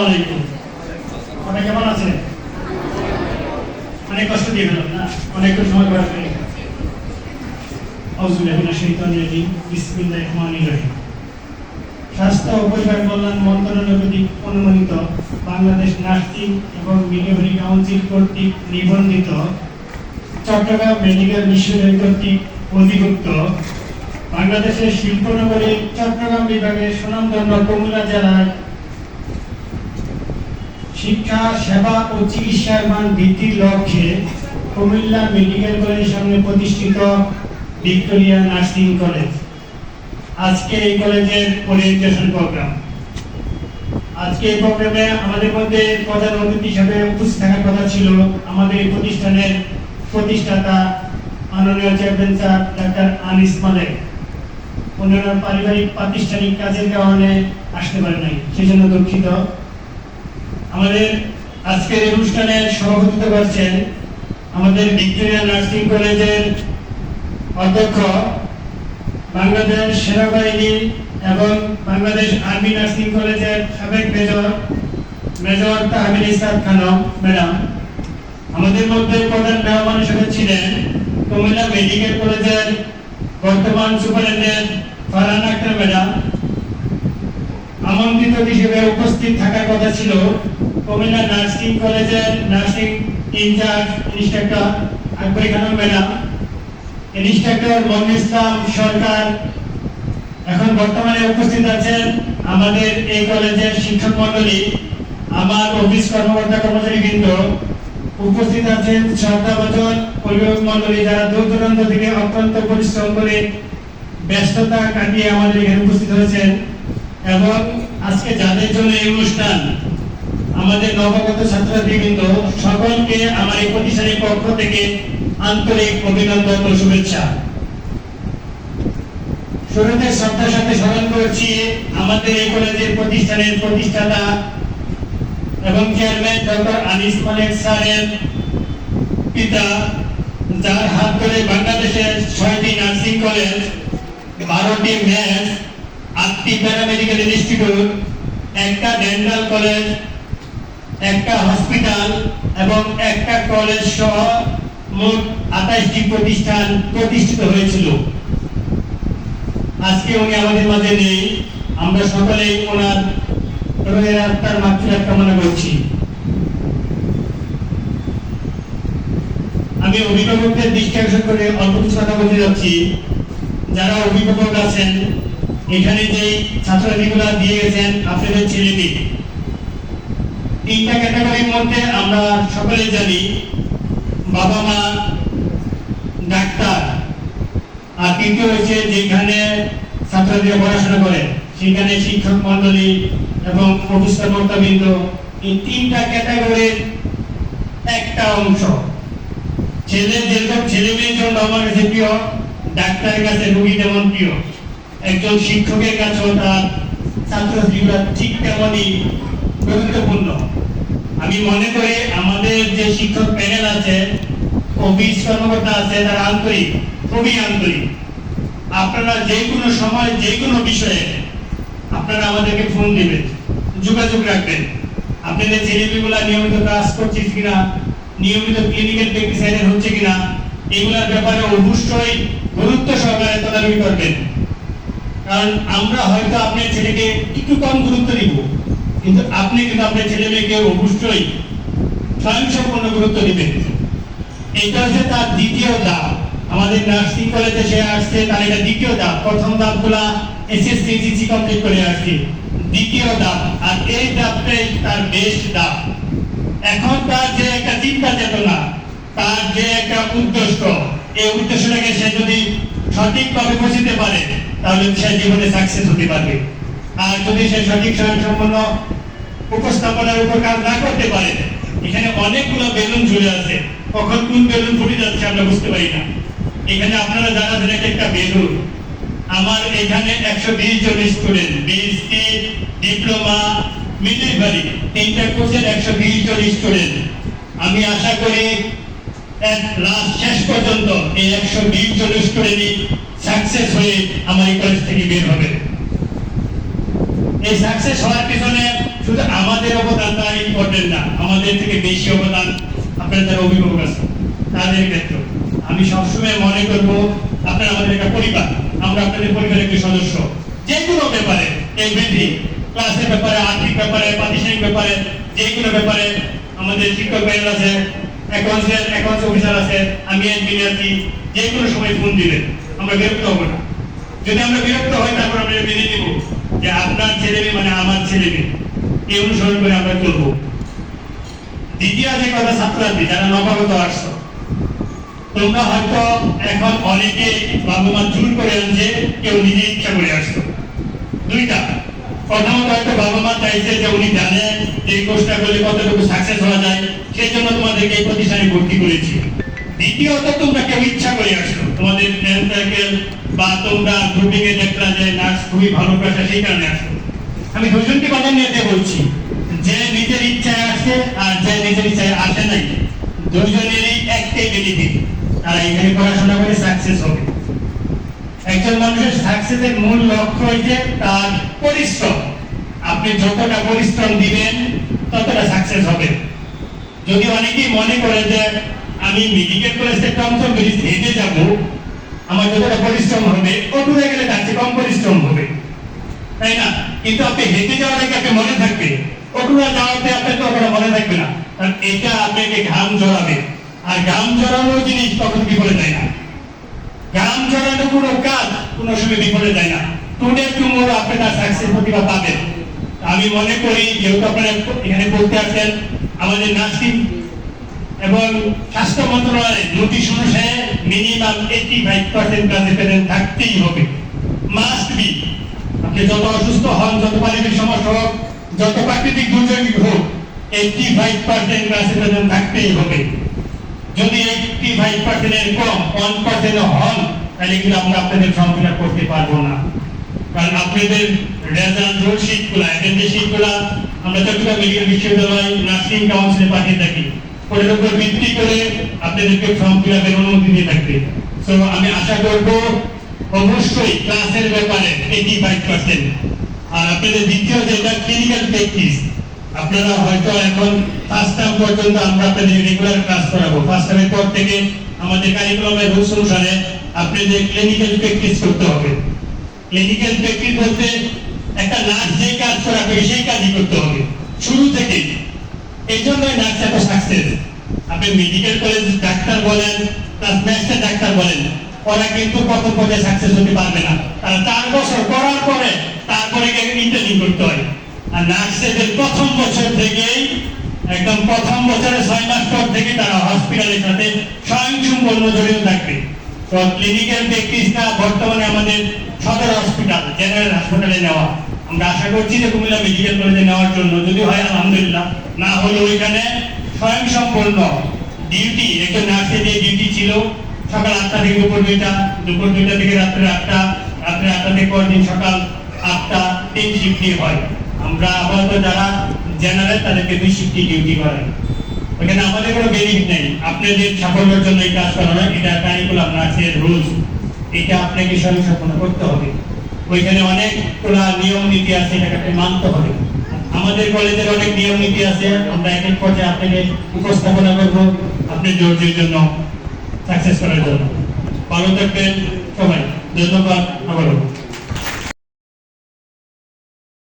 সবাই কেমন আছেন? অনেক কষ্ট দিয়ে গেলাম না, অনেক সময় করা হয়ে গেল। স্বাস্থ্য ও পরিবার কল্যাণ মন্ত্রণালয় কর্তৃক অনুমোদিত বাংলাদেশ নার্সিং এবং মিডওয়াইফারি কাউন্সিল কর্তৃক নিবন্ধিত চট্টগ্রাম মেডিকেল বিশ্ববিদ্যালয় কর্তৃক অধিভুক্ত বাংলাদেশের শিল্পনগরী চট্টগ্রাম বিভাগের সুনামধন্য কুমিল্লা জেলার শিক্ষা সেবা ও চিকিৎসার মান বৃদ্ধির লক্ষ্যে কুমিল্লা মেডিকেল কলেজের সামনে প্রতিষ্ঠিত ভিক্টোরিয়া নার্সিং কলেজ। আজকে এই কলেজের ওরিয়েন্টেশন প্রোগ্রাম। আজকে এই প্রোগ্রামে আমাদের মধ্যে প্রধান অতিথি হিসেবে উপস্থিত থাকার কথা ছিল আমাদের এই প্রতিষ্ঠানের প্রতিষ্ঠাতা মাননীয় চেয়ারম্যান স্যার ডাক্তার আনিস মালেক। ওনার পারিবারিক প্রাতিষ্ঠানিক কাজের কারণে আসতে পারে নাই, সেজন্য দুঃখিত। আমাদের আজকের অনুষ্ঠানে সভাপতিত্ব করছেন আমাদের ভিক্টোরিয়া নার্সিং কলেজের অধ্যক্ষ, বাংলাদেশ সেনাবাহিনী এবং বাংলাদেশ আর্মি নার্সিং কলেজের সাবেক মেজর তাহমিল ইসলাম খানম ম্যাডাম। আমাদের মধ্যে প্রধান মেহমান হিসেবে ছিলেন কুমিল্লা মেডিকেল কলেজের বর্তমান সুপারিনটেন্ডেন্ট ফারহান আক্তার ম্যাডাম। আমন্ত্রিত হিসেবে উপস্থিত থাকার কথা ছিল কুমিল্লা নার্সিং কলেজের nursing incharge instructor Akbari Khanam madam, instructor Monir Islam Sarkar. এখন বর্তমানে উপস্থিত আছেন আমাদের এই কলেজের শিক্ষক মণ্ডলী, আমার অফিস কর্মকর্তা কর্মচারীবৃন্দ, উপস্থিত আছেন শ্রদ্ধাভাজন অভিভাবক মণ্ডলী, যারা দূর দূরান্ত থেকে অত্যন্ত পরিশ্রম করে ব্যস্ততা কাটিয়ে আমাদের এখানে উপস্থিত হয়েছেন, এবং আজকে যাদের জন্য এই অনুষ্ঠান, আমাদের নবাগত ছাত্রছাত্রীবৃন্দ, সকলকে আমার এই প্রতিষ্ঠানের পক্ষ থেকে আন্তরিক অভিনন্দন ও শুভেচ্ছা। শুরুতে শ্রদ্ধার সাথে স্মরণ করছি আমাদের এই কলেজের প্রতিষ্ঠানের প্রতিষ্ঠাতা এবং চেয়ারম্যান ডক্টর আনিস মালেক স্যারের পিতা, যার হাত ধরে বাংলাদেশের 6টি নার্সিং কলেজ, 12টি মেস, 8টি প্যারামেডিকেল ইনস্টিটিউট, একটা ডেন্টাল কলেজ, একটা হসপিটাল এবং একটা কলেজ সহ মোট 28টি প্রতিষ্ঠান প্রতিষ্ঠিত হয়েছিল। আজকে উনি আমাদের মাঝে নেই, আমরা সকলেই ওনার রোহের আত্মার মাগফিরাত কামনা করছি। আমি অভিভাবকদের দৃষ্টি আকর্ষণ করে অল্প কিছু কথা বলতে যাচ্ছি। যারা অভিভাবক আছেন, এখানে যে ছাত্রছাত্রীগুলো দিয়ে গেছেন আপনাদের ছেলেমেয়ে, 3টা ক্যাটাগরির মধ্যে আমরা সকলে জানি, বাবা মা, ডাক্তার, আর তৃতীয় হচ্ছে যেখানে ছাত্রছাত্রীরা পড়াশোনা করে সেখানে শিক্ষক মন্ডলী এবং অফিস কর্মকর্তাবৃন্দ। এই 3টা ক্যাটাগরির একটা অংশ। ছেলে যেরকম ছেলে মেয়ের জন্য আমার কাছে প্রিয়, ডাক্তারের কাছে রোগী যেমন প্রিয়, একজন শিক্ষকের কাছেও তার ছাত্রছাত্রীরা ঠিক তেমনই গুরুত্বপূর্ণ। আমি মনে করি আমাদের যে শিক্ষক প্যানেল আছে, অফিস কর্মকর্তা আছে, তারা আন্তরিক, খুবই আন্তরিক। আপনারা যে কোনো সময় যে কোনো বিষয়ে আপনারা আমাদেরকে ফোন দিবেন, যোগাযোগ রাখবেন। আপনাদের ছেলেমেয়েগুলা নিয়মিত কাজ করছে কিনা, নিয়মিত ক্লিনিক্যাল প্র্যাকটিস হচ্ছে কিনা, এগুলোর ব্যাপারে অবশ্যই গুরুত্ব সহকারে তদারকি করবেন। কারণ আমরা হয়তো আপনার ছেলেকে একটু কম গুরুত্ব দিব, কিন্তু আপনি কিন্তু আপনার ছেলে মেয়েকে অবশ্যই স্বয়ংসম্পূর্ণ গুরুত্ব দিবেন। এটা হচ্ছে তার দ্বিতীয় ধাপ। আমাদের নার্সিং কলেজে সে আসছে, তার এটা দ্বিতীয় ধাপ। প্রথম ধাপগুলা এসএসসি জিসি কমপ্লিট করে আসছে, দ্বিতীয় ধাপ, আর এই ধাপটাই তার বেস্ট ধাপ। এখন তার যে একটা চিন্তা চেতনা, তার যে একটা উদ্দেশ্য, এই উদ্দেশ্যটাকে সে যদি সঠিকভাবে পৌঁছতে পারে তাহলে সে জীবনে সাকসেস হতে পারবে। আর যদি সে সঠিক স্বয়ংসম্পূর্ণ উপস্থাপনার উপর কাজ না করতে পারে, এখানে অনেকগুলো বেলুন ঝুলে আছে, কখন কোন বেলুন ফুটে যাচ্ছে আমরা বুঝতে পারি না। এখানে আপনারা যারা একটা বেলুন, আমার এখানে 120 জন স্টুডেন্ট, বিএসসি, ডিপ্লোমা, মিডওয়াইফারি, 3টা কোর্সের 120 জন স্টুডেন্ট। আমি আশা করি লাস্ট শেষ পর্যন্ত এই 120 জন স্টুডেন্টই সাকসেস হয়ে আমার এই কলেজ থেকে বের হবে। এই সাকসেস হওয়ার পিছনে শুধু আমাদের অবদানটা ইম্পর্টেন্ট না, আমাদের থেকে বেশি অবদান আপনার যারা অভিভাবক আছে তাদের ক্ষেত্রে। আমি সবসময় মনে করব আপনারা আমাদের একটা পরিবার, আমরা আপনাদের পরিবারের একটি সদস্য। যে কোনো ব্যাপারে, এভরিথিং, ক্লাসের ব্যাপারে, আর্থিক ব্যাপারে, প্রাতিষ্ঠানিক ব্যাপারে, যে কোনো ব্যাপারে আমাদের শিক্ষক ভাইরা আছে, অ্যাকাউন্টস অফিসার আছে, আমি ইঞ্জিনিয়ার আছি, যে কোনো সময় ফোন দিবেন, আমরা বিরক্ত হব না। যদি আমরা বিরক্ত হই তারপর আমরা মেনে নিব যে আপনার ছেলে মেয়ে মানে আমার ছেলে মেয়ে, এই অনুসরণ করে আমরা চলবো। দ্বিতীয় যে কথা, ছাত্রছাত্রী যারা নবাগত আসছো, তোমরা হয়তো এখন অনেকে বাবা মা জোর করে আনছে, কেউ নিজে ইচ্ছা করে আসছো। দুইটা, প্রথমত হয়তো বাবা মা চাইছে যে উনি জানেন যে এই কোর্সটা করলে কতটুকু সাকসেস হওয়া যায়, সেই জন্য তোমাদেরকে এই প্রতিষ্ঠানে ভর্তি করেছি। দ্বিতীয়ত, তোমরা কেউ ইচ্ছা করে আসছো, তোমাদের ফ্রেন্ড সার্কেল বা তোমরা গ্রুপিং এ দেখলা যে নার্স খুবই ভালো পেশা, সেই কারণে আসছো। আমি দুজনকে কথা নিয়ে বলছি, যে নিজের ইচ্ছায় আসে আর যে নিজের ইচ্ছায় আসে নাই, দুজনেরই একটাই বেনিফিট, তারা এখানে পড়াশোনা করে সাকসেস হবে। একজন মানুষের সাকসেসের মূল লক্ষ্য হইছে তার পরিশ্রম। আপনি যতটা পরিশ্রম দিবেন ততটা সাকসেস হবে। যদি অনেকেই মনে করে যে আমি মেডিকেল কলেজ থেকে টমটম ব্রিজ হেঁটে যাব, আমার যতটা পরিশ্রম হবে অটুরে গেলে তার চেয়ে কম পরিশ্রম হবে, তাই না? কিন্তু আপনি হেঁটে যাওয়ার আগে আপনি মনে থাকবে, অটুরা যাওয়াতে আপনার ততটা মনে থাকবে না, কারণ এটা আপনাকে ঘাম ঝরাবে। আর ঘাম ঝরানো জিনিস তখন বিফলে যায় না। ঘাম ঝরানো কোনো কাজ কোনো সময় বিফলে যায় না। টুডে টুমোরো আপনি তার সাকসেস প্রতিভা পাবেন। আমি মনে করি যেহেতু আপনারা এখানে পড়তে আসেন, আমাদের নার্সিং এবং স্বাস্থ্য মন্ত্রণালয়ের নোটিশ অনুসারে মিনিমাম 85% ক্লাসে প্রেজেন্ট থাকতেই হবে, মাস্ট বি। আপনি যত অসুস্থ হন, যত পারিবারিক সমস্যা হোক, যত প্রাকৃতিক দুর্যোগ হোক, 85% ক্লাসে প্রেজেন্ট থাকতেই হবে। যদি 85% এর কম 1% হন, তাহলে কিন্তু আমরা আপনাদের ফর্ম ফিল আপ করতে পারবো না। কারণ আপনাদের রেজাল্ট রোল শিটগুলো, অ্যাটেন্ডেন্স শিটগুলো আমরা চট্টগ্রাম মেডিকেল বিশ্ববিদ্যালয় নার্সিং কাউন্সিলে পাঠিয়ে থাকি। ওটার উপর ভিত্তি করে আপনাদেরকে ফর্ম ফিল আপের অনুমতি দিয়ে থাকবে। সো আমি আশা করব অবশ্যই ক্লাসের ব্যাপারে 85%। আর আপনাদের দ্বিতীয় যেটা ক্লিনিক্যাল প্র্যাকটিস, আপনারা হয়তো এখন ফার্স্ট টার্ম পর্যন্ত আমরা আপনাদের রেগুলার ক্লাস করাবো। ফার্স্ট টার্মের পর থেকে আমাদের কারিকুলামের রুলস অনুসারে আপনাদের ক্লিনিক্যাল প্র্যাকটিস করতে হবে। ক্লিনিক্যাল প্র্যাকটিস বলতে একটা নার্স যে কাজ করাবে সেই কাজই করতে হবে শুরু থেকে। এই জন্যই নার্স এত সাকসেস। আপনি মেডিকেল কলেজ ডাক্তার বলেন, প্লাস ম্যাথের ডাক্তার বলেন, ওরা কিন্তু প্রথম পর্যায়ে সাকসেস হতে পারবে না। তারা 4 বছর করার পরে তারপরে ইন্টার্নিং করতে হয়। আর নার্সেদের প্রথম বছর থেকেই, একদম প্রথম বছরের 6 মাস পর থেকে তারা হসপিটালের সাথে স্বয়ংসম্পূর্ণ জড়িত থাকবে। তো ক্লিনিক্যাল প্র্যাকটিসটা বর্তমানে আমাদের সদর হসপিটাল, জেনারেল হাসপাতালে নেওয়া। আমরা আশা করছি যে কুমিল্লা মেডিকেল কলেজে নেওয়ার জন্য, যদি হয় আলহামদুলিল্লাহ, না হলে ওইখানে স্বয়ংসম্পূর্ণ ডিউটি, একজন নার্সের যে ডিউটি ছিল সকাল 8টা থেকে দুপুর 2টা, দুপুর 2টা থেকে রাত্রে 8টা, রাত্রে 8টা থেকে পরদিন সকাল 8টা, 3 শিফটই হয়। আমরা আপাতত যারা জেনারেল তাদেরকে 2 শিফটই ডিউটি করাই। ওখানে আমাদের কোনো বেনিফিট নেই, আপনাদের সাফল্যের জন্য এই কাজ করা হয়। এটা কারিকুলাম নার্সের রুলস, এটা আপনাকে স্বয়ংসম্পূর্ণ করতে হবে। ওইখানে অনেকগুলা নিয়ম নীতি আছে, এটাকে মানতে হবে। আমাদের কলেজের অনেক নিয়ম নীতি আছে, আমরা এক এক পর্যায়ে আপনাকে উপস্থাপনা করবো আপনার ধৈর্যের জন্য, সাকসেস করার জন্য। ভালো থাকবেন সবাই, ধন্যবাদ আবারও।